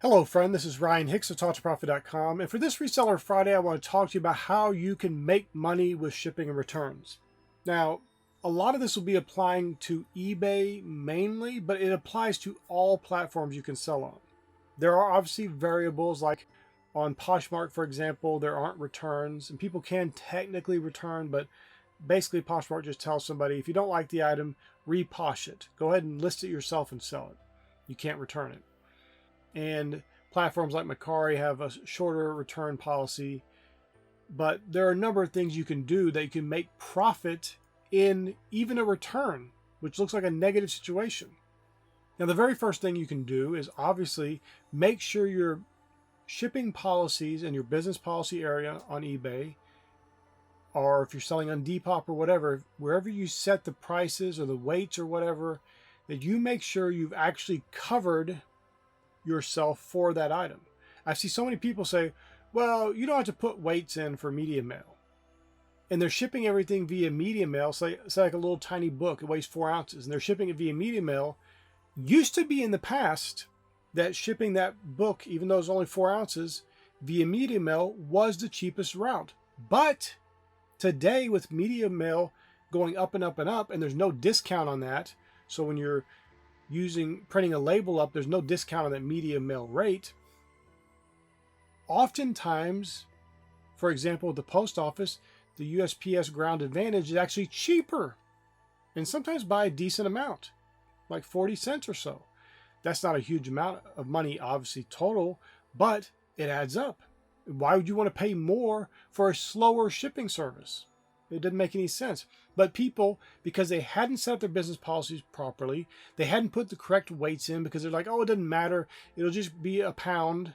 Hello friend, this is Ryan Hicks of TalkToProfit.com, and for this Reseller Friday I want to talk to you about how you can make money with shipping and returns. Now, a lot of this will be applying to eBay mainly, but it applies to all platforms you can sell on. There are obviously variables like on Poshmark, for example, there aren't returns, and people can technically return, but basically Poshmark just tells somebody if you don't like the item, reposh it. Go ahead and list it yourself and sell it. You can't return it. And platforms like Mercari have a shorter return policy, but there are a number of things you can do that you can make profit in even a return, which looks like a negative situation. Now, the very first thing you can do is obviously make sure your shipping policies and your business policy area on eBay, or if you're selling on Depop or whatever, wherever you set the prices or the weights or whatever, that you make sure you've actually covered yourself for that item. I see so many people say, well, you don't have to put weights in for media mail. And they're shipping everything via media mail. Say like a little tiny book, it weighs 4 ounces, and they're shipping it via media mail. Used to be in the past that shipping that book, even though it's only 4 ounces, via media mail was the cheapest route. But today with media mail going up and up and up, and there's no discount on that. So when you're printing a label up, there's no discount on that media mail rate. Oftentimes, for example, at the post office, the USPS Ground Advantage is actually cheaper, and sometimes by a decent amount, like 40 cents or so. That's not a huge amount of money, obviously, total, but it adds up. Why would you want to pay more for a slower shipping service? It didn't make any sense. But people, because they hadn't set up their business policies properly, they hadn't put the correct weights in because they're like, oh, it doesn't matter. It'll just be a pound.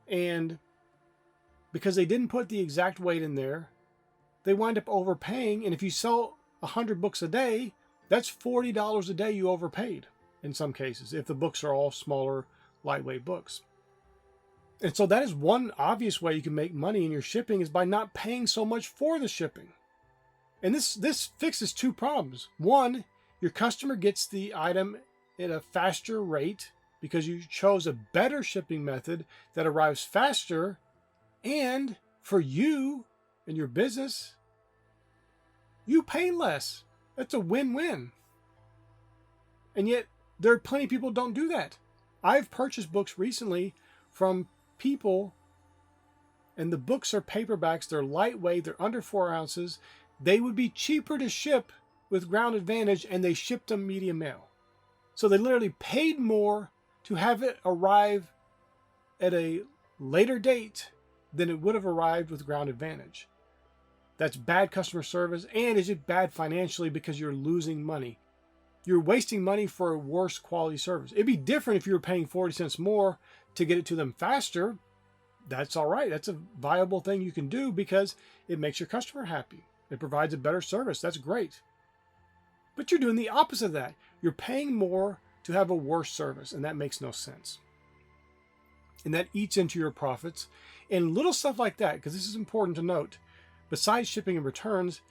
And because they didn't put the exact weight in there, they wind up overpaying. And if you sell 100 books a day, that's $40 a day you overpaid in some cases, if the books are all smaller, lightweight books. And so that is one obvious way you can make money in your shipping, is by not paying so much for the shipping. And this fixes two problems. One, your customer gets the item at a faster rate because you chose a better shipping method that arrives faster. And for you and your business, you pay less. That's a win-win. And yet there are plenty of people who don't do that. I've purchased books recently from people, and the books are paperbacks, they're lightweight, they're under 4 ounces. They would be cheaper to ship with Ground Advantage, and they shipped them media mail. So they literally paid more to have it arrive at a later date than it would have arrived with Ground Advantage. That's bad customer service, and it's just bad financially because you're losing money. You're wasting money for a worse quality service. It'd be different if you were paying 40 cents more to get it to them faster. That's all right. That's a viable thing you can do because it makes your customer happy. It provides a better service. That's great. But you're doing the opposite of that. You're paying more to have a worse service, and that makes no sense. And that eats into your profits. And little stuff like that, because this is important to note, besides shipping and returns,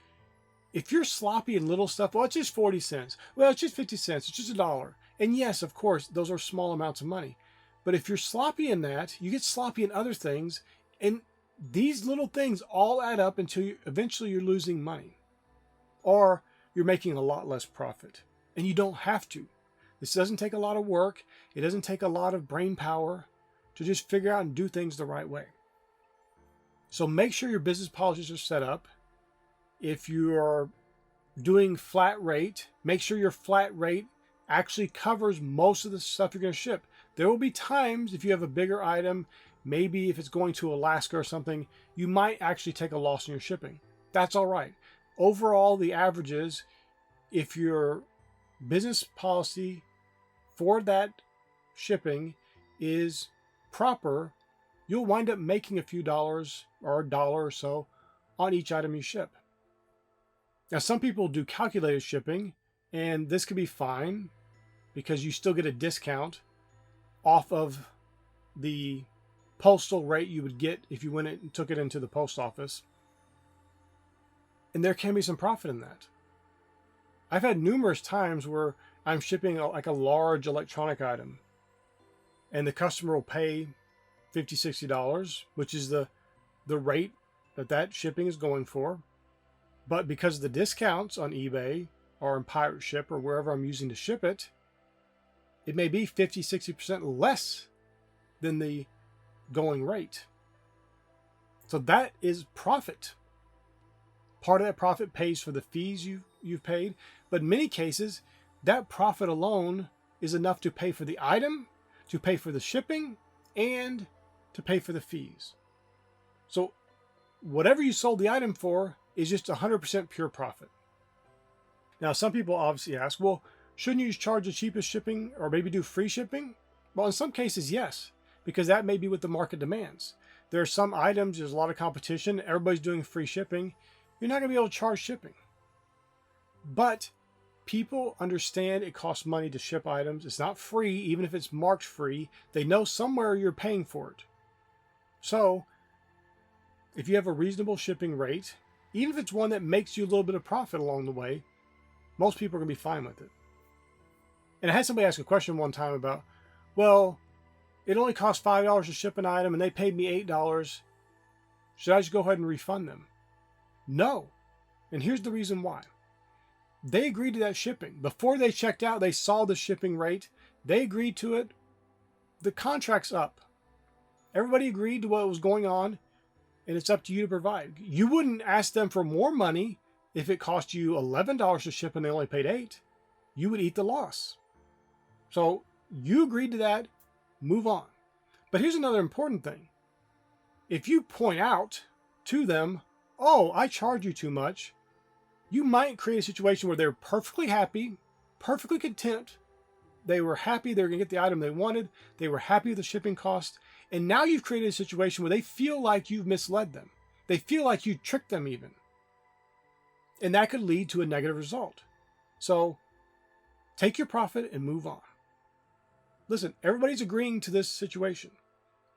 if you're sloppy in little stuff, well, it's just 40 cents. Well, it's just 50 cents. It's just $1. And yes, of course, those are small amounts of money. But if you're sloppy in that, you get sloppy in other things. And these little things all add up until eventually you're losing money. Or you're making a lot less profit. And you don't have to. This doesn't take a lot of work. It doesn't take a lot of brain power to just figure out and do things the right way. So make sure your business policies are set up. If you are doing flat rate, make sure your flat rate actually covers most of the stuff you're going to ship. There will be times if you have a bigger item, maybe if it's going to Alaska or something, you might actually take a loss in your shipping. That's all right. Overall, the average is, if your business policy for that shipping is proper, you'll wind up making a few dollars or $1 or so on each item you ship. Now, some people do calculated shipping, and this could be fine because you still get a discount off of the postal rate you would get if you went and took it into the post office. And there can be some profit in that. I've had numerous times where I'm shipping like a large electronic item, and the customer will pay $50, $60, which is the rate that shipping is going for. But because of the discounts on eBay or in Pirate Ship or wherever I'm using to ship it, it may be 50, 60% less than the going rate. So that is profit. Part of that profit pays for the fees you've paid, but in many cases, that profit alone is enough to pay for the item, to pay for the shipping, and to pay for the fees. So whatever you sold the item for is just 100% pure profit. Now, some people obviously ask, well, shouldn't you charge the cheapest shipping or maybe do free shipping? Well, in some cases, yes, because that may be what the market demands. There are some items, there's a lot of competition, everybody's doing free shipping. You're not going to be able to charge shipping. But people understand it costs money to ship items. It's not free, even if it's marked free. They know somewhere you're paying for it. So if you have a reasonable shipping rate, even if it's one that makes you a little bit of profit along the way, most people are going to be fine with it. And I had somebody ask a question one time about, well, it only costs $5 to ship an item and they paid me $8. Should I just go ahead and refund them? No. And here's the reason why. They agreed to that shipping. Before they checked out, they saw the shipping rate. They agreed to it. The contract's up. Everybody agreed to what was going on, and it's up to you to provide. You wouldn't ask them for more money if it cost you $11 to ship and they only paid $8. You would eat the loss. So you agreed to that, move on. But here's another important thing. If you point out to them, oh, I charge you too much, you might create a situation where they're perfectly happy, perfectly content. They were happy they were going to get the item they wanted. They were happy with the shipping cost. And now you've created a situation where they feel like you've misled them. They feel like you tricked them even. And that could lead to a negative result. So take your profit and move on. Listen, everybody's agreeing to this situation.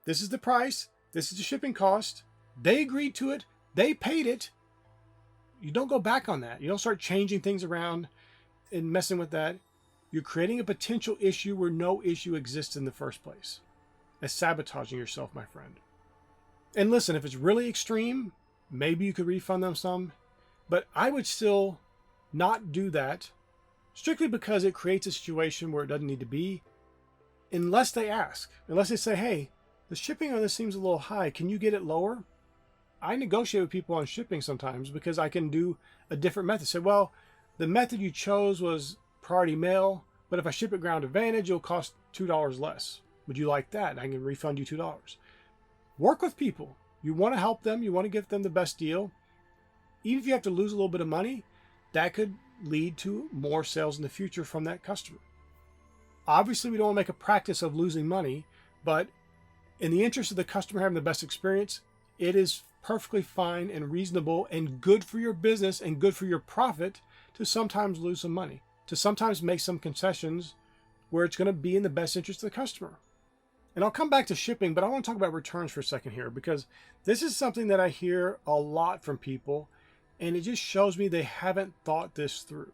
This is the price. This is the shipping cost. They agreed to it. They paid it. You don't go back on that. You don't start changing things around and messing with that. You're creating a potential issue where no issue exists in the first place. That's sabotaging yourself, my friend. And listen, if it's really extreme, maybe you could refund them some, but I would still not do that strictly because it creates a situation where it doesn't need to be, unless they ask, unless they say, hey, the shipping on this seems a little high. Can you get it lower? I negotiate with people on shipping sometimes because I can do a different method. Say, well, the method you chose was priority mail, but if I ship it ground advantage, it'll cost $2 less. Would you like that? I can refund you $2. Work with people. You want to help them. You want to give them the best deal. Even if you have to lose a little bit of money, that could lead to more sales in the future from that customer. Obviously, we don't want to make a practice of losing money, but in the interest of the customer having the best experience, it is perfectly fine and reasonable and good for your business and good for your profit to sometimes lose some money, to sometimes make some concessions where it's going to be in the best interest of the customer. And I'll come back to shipping, but I want to talk about returns for a second here, because this is something that I hear a lot from people, and it just shows me they haven't thought this through.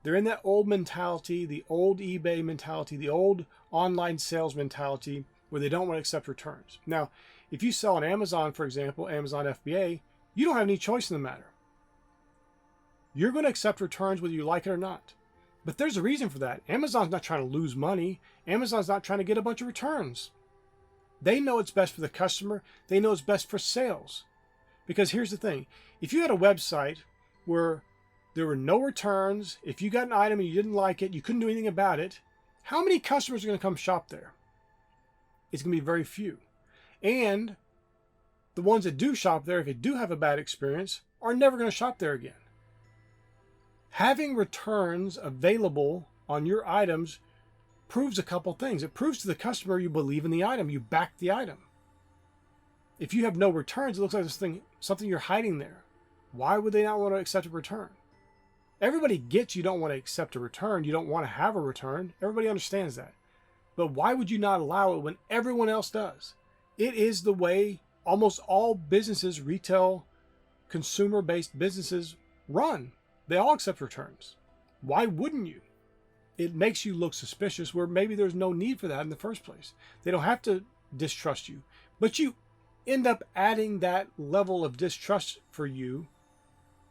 They're in that old mentality, the old eBay mentality, the old online sales mentality, where they don't want to accept returns. Now, if you sell on Amazon, for example, Amazon FBA, you don't have any choice in the matter. You're going to accept returns whether you like it or not. But there's a reason for that. Amazon's not trying to lose money. Amazon's not trying to get a bunch of returns. They know it's best for the customer. They know it's best for sales. Because here's the thing. If you had a website where there were no returns, if you got an item and you didn't like it, you couldn't do anything about it, how many customers are going to come shop there? It's going to be very few. And the ones that do shop there, if they do have a bad experience, are never going to shop there again. Having returns available on your items proves a couple things. It proves to the customer you believe in the item, you back the item. If you have no returns, it looks like this thing, something you're hiding there. Why would they not want to accept a return? Everybody gets you don't want to accept a return. You don't want to have a return. Everybody understands that. But why would you not allow it when everyone else does? It is the way almost all businesses, retail, consumer-based businesses run. They all accept returns. Why wouldn't you? it makes you look suspicious where maybe there's no need for that in the first place. They don't have to distrust you, but you end up adding that level of distrust for you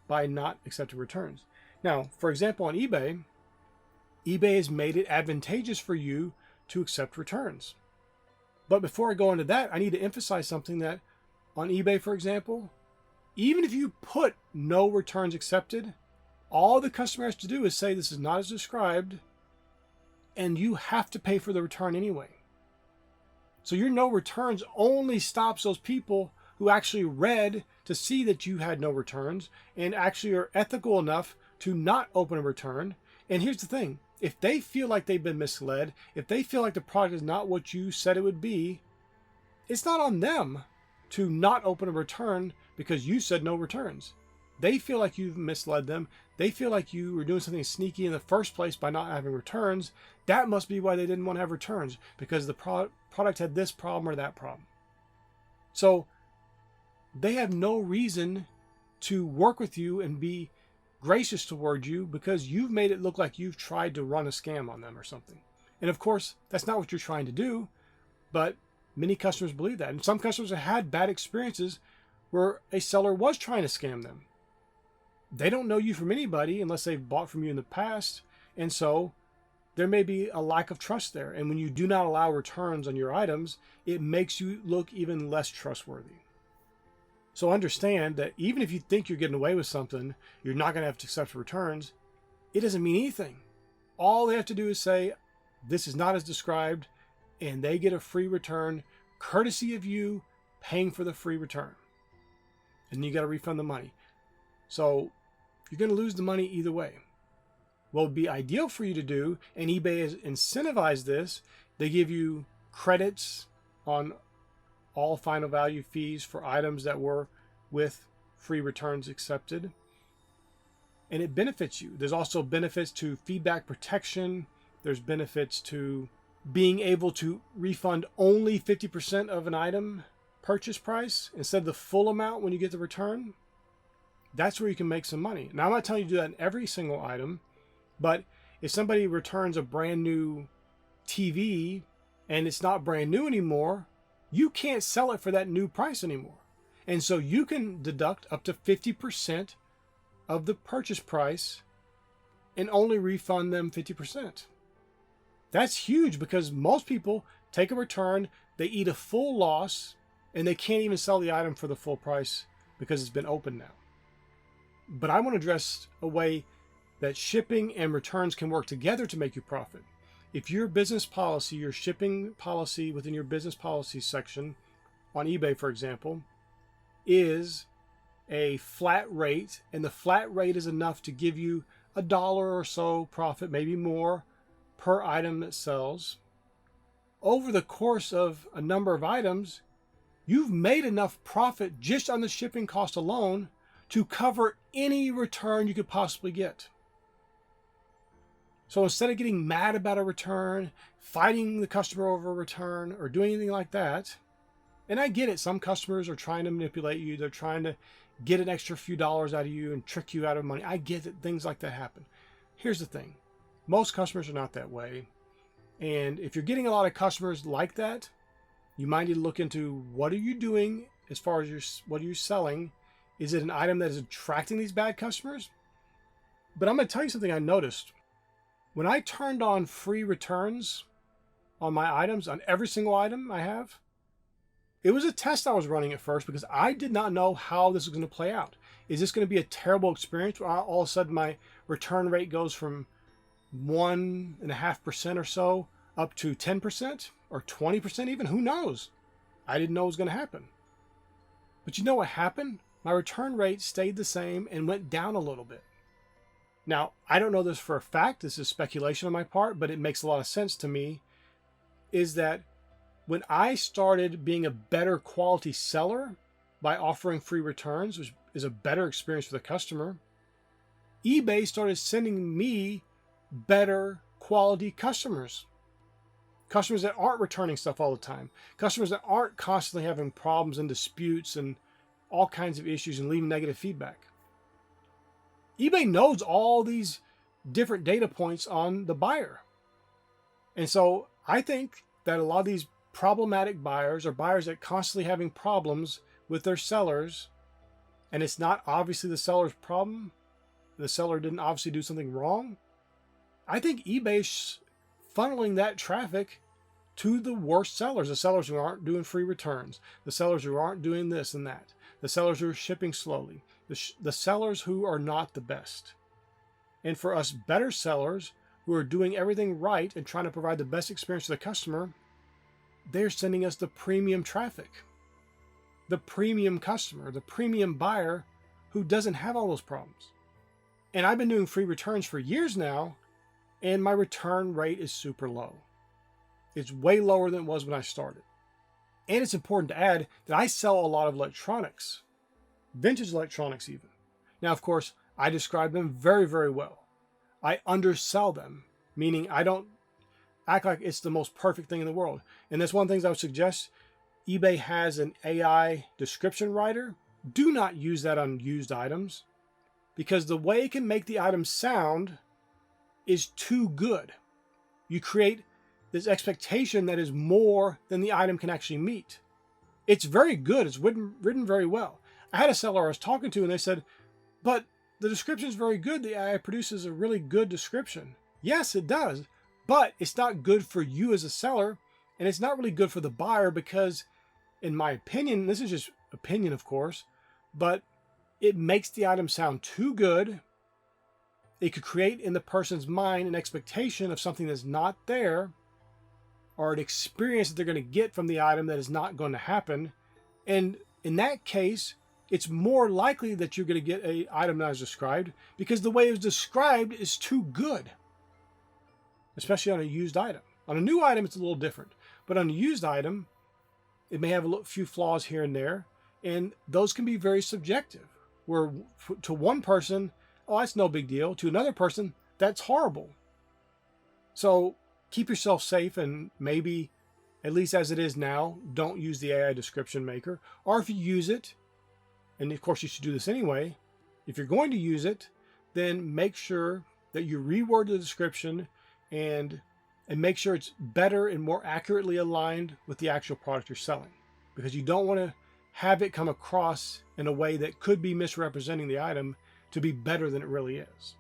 by not accepting returns. Now, for example, on eBay has made it advantageous for you to accept returns. But before I go into that, I need to emphasize something that on eBay, for example, even if you put no returns accepted, all the customer has to do is say this is not as described, and you have to pay for the return anyway. So your no returns only stops those people who actually read to see that you had no returns and actually are ethical enough to not open a return. And here's the thing. If they feel like they've been misled, if they feel like the product is not what you said it would be, it's not on them to not open a return because you said no returns. They feel like you've misled them. They feel like you were doing something sneaky in the first place by not having returns. That must be why they didn't want to have returns, because the product had this problem or that problem. So they have no reason to work with you and be gracious toward you because you've made it look like you've tried to run a scam on them or something. And of course, that's not what you're trying to do, but many customers believe that. And some customers have had bad experiences where a seller was trying to scam them. They don't know you from anybody unless they've bought from you in the past. And so there may be a lack of trust there. And when you do not allow returns on your items, it makes you look even less trustworthy. So understand that even if you think you're getting away with something, you're not going to have to accept returns. It doesn't mean anything. All they have to do is say, this is not as described, and they get a free return courtesy of you paying for the free return. And you got to refund the money. So you're going to lose the money either way. What would be ideal for you to do, and eBay has incentivized this, they give you credits on all final value fees for items that were with free returns accepted. And it benefits you. There's also benefits to feedback protection. There's benefits to being able to refund only 50% of an item purchase price instead of the full amount when you get the return. That's where you can make some money. Now, I'm not telling you to do that in every single item, but if somebody returns a brand new TV and it's not brand new anymore, you can't sell it for that new price anymore. And so you can deduct up to 50% of the purchase price and only refund them 50%. That's huge because most people take a return, they eat a full loss, and they can't even sell the item for the full price because it's been opened now. But I want to address a way that shipping and returns can work together to make you profit. If your business policy, your shipping policy within your business policy section on eBay, for example, is a flat rate, and the flat rate is enough to give you $1 or so profit, maybe more, per item that sells. Over the course of a number of items, you've made enough profit just on the shipping cost alone to cover any return you could possibly get. So instead of getting mad about a return, fighting the customer over a return, or doing anything like that, and I get it, some customers are trying to manipulate you, they're trying to get an extra few dollars out of you and trick you out of money. I get it, things like that happen. Here's the thing, most customers are not that way. And if you're getting a lot of customers like that, you might need to look into what are you doing as far as what are you selling? Is it an item that is attracting these bad customers? But I'm going to tell you something I noticed. When I turned on free returns on my items, on every single item I have, it was a test I was running at first because I did not know how this was going to play out. Is this going to be a terrible experience where all of a sudden my return rate goes from 1.5% or so up to 10% or 20% even? Who knows? I didn't know it was going to happen. But you know what happened? My return rate stayed the same and went down a little bit. Now, I don't know this for a fact. This is speculation on my part, but it makes a lot of sense to me, is that when I started being a better quality seller by offering free returns, which is a better experience for the customer, eBay started sending me better quality customers. Customers that aren't returning stuff all the time. Customers that aren't constantly having problems and disputes and all kinds of issues and leaving negative feedback. eBay knows all these different data points on the buyer. And so I think that a lot of these problematic buyers, or buyers that constantly having problems with their sellers, and it's not obviously the seller's problem, the seller didn't obviously do something wrong, I think eBay's funneling that traffic to the worst sellers, the sellers who aren't doing free returns, the sellers who aren't doing this and that, the sellers who are shipping slowly, the sellers who are not the best. And for us better sellers who are doing everything right and trying to provide the best experience to the customer, they're sending us the premium traffic, the premium customer, the premium buyer who doesn't have all those problems. And I've been doing free returns for years now, and my return rate is super low. It's way lower than it was when I started. And it's important to add that I sell a lot of electronics, vintage electronics even. Now, of course, I describe them very, very well. I undersell them, meaning I don't act like it's the most perfect thing in the world. And that's one of the things I would suggest. eBay has an AI description writer. Do not use that on used items, because the way it can make the item sound is too good. You create this expectation that is more than the item can actually meet. It's very good. It's written very well. I had a seller I was talking to, and they said, but the description is very good. The AI produces a really good description. Yes, it does, but it's not good for you as a seller, and it's not really good for the buyer because, in my opinion, this is just opinion, of course, but it makes the item sound too good. It could create in the person's mind an expectation of something that's not there, or an experience that they're going to get from the item that is not going to happen. And in that case, it's more likely that you're going to get an item that is described because the way it was described is too good, especially on a used item. On a new item, it's a little different, but on a used item, it may have a few flaws here and there, and those can be very subjective, where to one person, oh, that's no big deal. To another person, that's horrible. So keep yourself safe, and maybe, at least as it is now, don't use the AI description maker. Or if you use it, and of course you should do this anyway, if you're going to use it, then make sure that you reword the description and make sure it's better and more accurately aligned with the actual product you're selling. Because you don't want to have it come across in a way that could be misrepresenting the item to be better than it really is.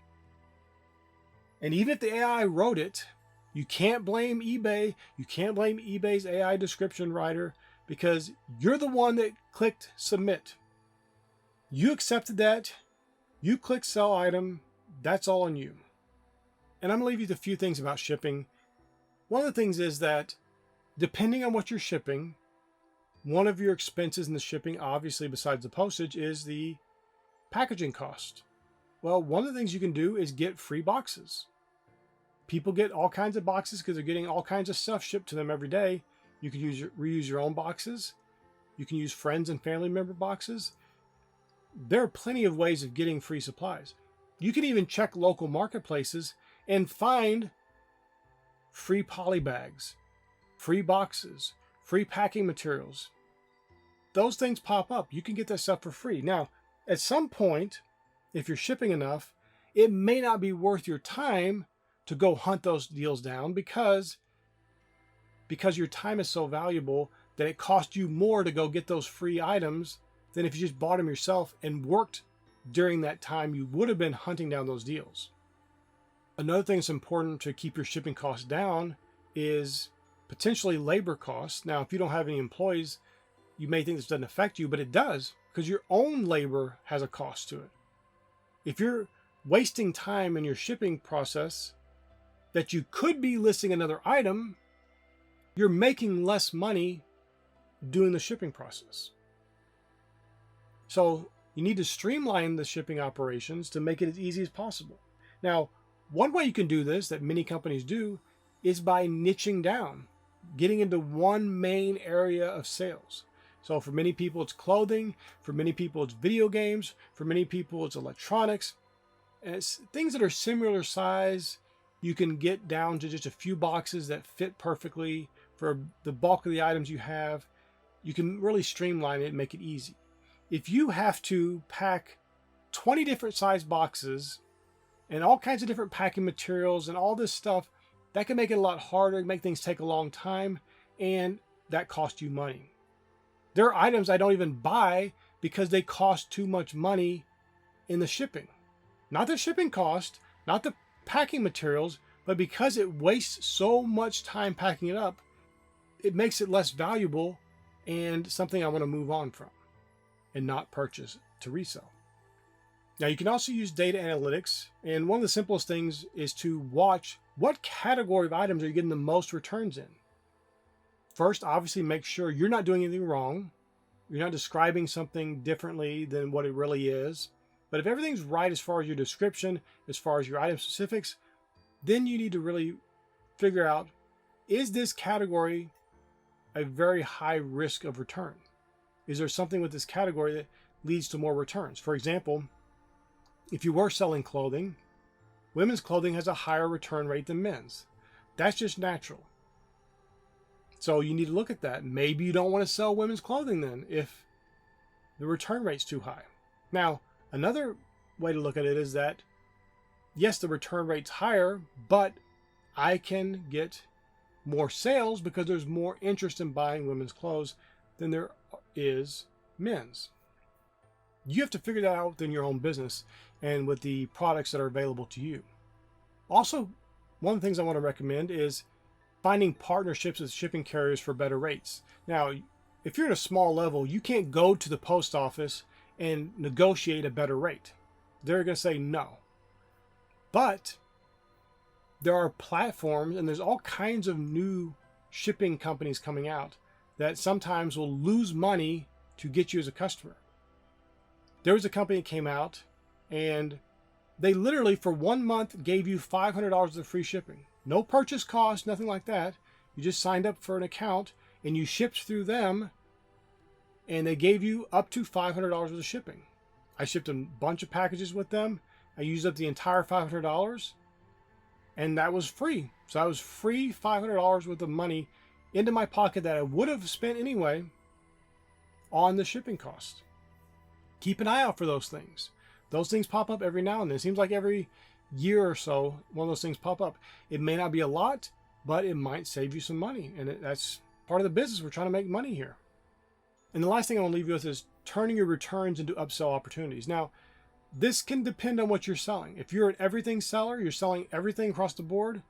And even if the AI wrote it, you can't blame eBay. You can't blame eBay's AI description writer, because you're the one that clicked submit. You accepted that. You clicked sell item. That's all on you. And I'm going to leave you with a few things about shipping. One of the things is that depending on what you're shipping, one of your expenses in the shipping, obviously besides the postage, is the packaging cost. Well, one of the things you can do is get free boxes. People get all kinds of boxes because they're getting all kinds of stuff shipped to them every day. You can reuse your own boxes. You can use friends and family member boxes. There are plenty of ways of getting free supplies. You can even check local marketplaces and find free poly bags, free boxes, free packing materials. Those things pop up. You can get that stuff for free. Now, at some point, if you're shipping enough, it may not be worth your time to go hunt those deals down because your time is so valuable that it costs you more to go get those free items than if you just bought them yourself and worked during that time you would have been hunting down those deals. Another thing that's important to keep your shipping costs down is potentially labor costs. Now, if you don't have any employees, you may think this doesn't affect you, but it does, because your own labor has a cost to it. If you're wasting time in your shipping process that you could be listing another item, you're making less money doing the shipping process. So you need to streamline the shipping operations to make it as easy as possible. Now, one way you can do this that many companies do is by niching down, getting into one main area of sales. So for many people, it's clothing. For many people, it's video games. For many people, it's electronics. And it's things that are similar size. You can get down to just a few boxes that fit perfectly for the bulk of the items you have. You can really streamline it and make it easy. If you have to pack 20 different size boxes and all kinds of different packing materials and all this stuff that can make it a lot harder, make things take a long time, and that costs you money. There are items I don't even buy because they cost too much money in the shipping. Not the shipping cost, not the packing materials, but because it wastes so much time packing it up, it makes it less valuable and something I want to move on from and not purchase to resell. Now, you can also use data analytics, and one of the simplest things is to watch what category of items are you getting the most returns in. First, obviously, make sure you're not doing anything wrong. You're not describing something differently than what it really is. But if everything's right as far as your description, as far as your item specifics, then you need to really figure out, is this category a very high risk of return? Is there something with this category that leads to more returns? For example, if you were selling clothing, women's clothing has a higher return rate than men's. That's just natural. So you need to look at that. Maybe you don't want to sell women's clothing then if the return rate's too high. Now, another way to look at it is that, yes, the return rate's higher, but I can get more sales because there's more interest in buying women's clothes than there is men's. You have to figure that out within your own business and with the products that are available to you. Also, one of the things I want to recommend is finding partnerships with shipping carriers for better rates. Now, if you're at a small level, you can't go to the post office and negotiate a better rate. They're going to say no. But there are platforms and there's all kinds of new shipping companies coming out that sometimes will lose money to get you as a customer. There was a company that came out and they literally for 1 month gave you $500 of free shipping. No purchase cost, nothing like that. You just signed up for an account and you shipped through them and they gave you up to $500 worth of shipping. I shipped a bunch of packages with them. I used up the entire $500 and that was free. So I was free $500 worth of money into my pocket that I would have spent anyway on the shipping cost. Keep an eye out for those things. Those things pop up every now and then. It seems like every year or so, one of those things pop up. It may not be a lot, but it might save you some money. And that's part of the business. We're trying to make money here. And the last thing I want to leave you with is turning your returns into upsell opportunities. Now, this can depend on what you're selling. If you're an everything seller, you're selling everything across the board,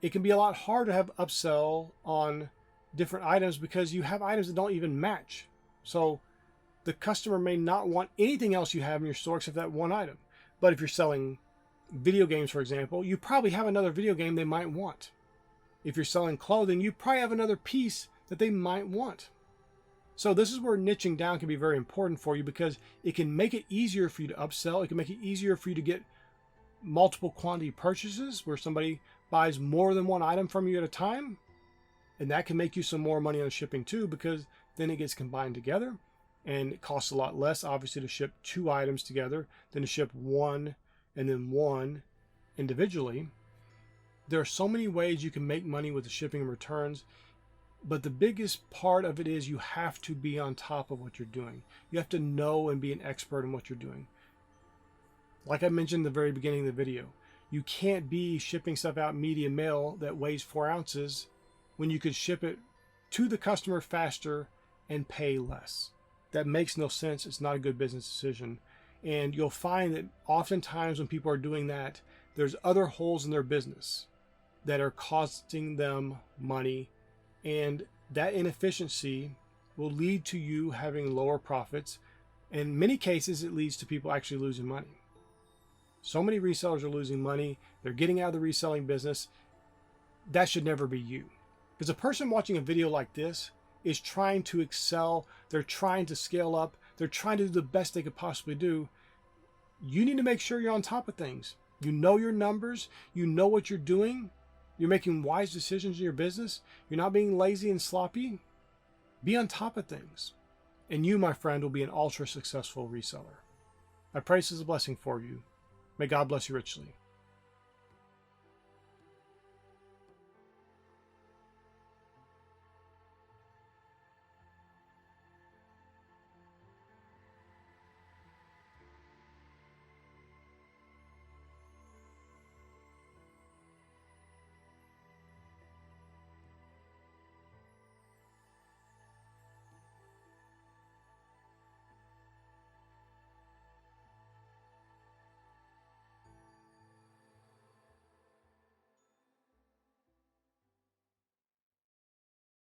it can be a lot hard to have upsell on different items because you have items that don't even match. So the customer may not want anything else you have in your store except that one item. But if you're selling video games, for example, you probably have another video game they might want. If you're selling clothing, you probably have another piece that they might want. So this is where niching down can be very important for you because it can make it easier for you to upsell. It can make it easier for you to get multiple quantity purchases where somebody buys more than one item from you at a time. And that can make you some more money on shipping too, because then it gets combined together and it costs a lot less, obviously, to ship 2 items together than to ship one and then one individually. There are so many ways you can make money with the shipping and returns. But the biggest part of it is you have to be on top of what you're doing. You have to know and be an expert in what you're doing. Like I mentioned in the very beginning of the video, you can't be shipping stuff out medium mail that weighs 4 ounces when you could ship it to the customer faster and pay less. That makes no sense. It's not a good business decision. And you'll find that oftentimes when people are doing that, there's other holes in their business that are costing them money. And that inefficiency will lead to you having lower profits. In many cases, it leads to people actually losing money. So many resellers are losing money. They're getting out of the reselling business. That should never be you. Because a person watching a video like this is trying to excel. They're trying to scale up. They're trying to do the best they could possibly do. You need to make sure you're on top of things. You know your numbers. You know what you're doing. You're making wise decisions in your business. You're not being lazy and sloppy. Be on top of things. And you, my friend, will be an ultra successful reseller. I pray this is a blessing for you. May God bless you richly.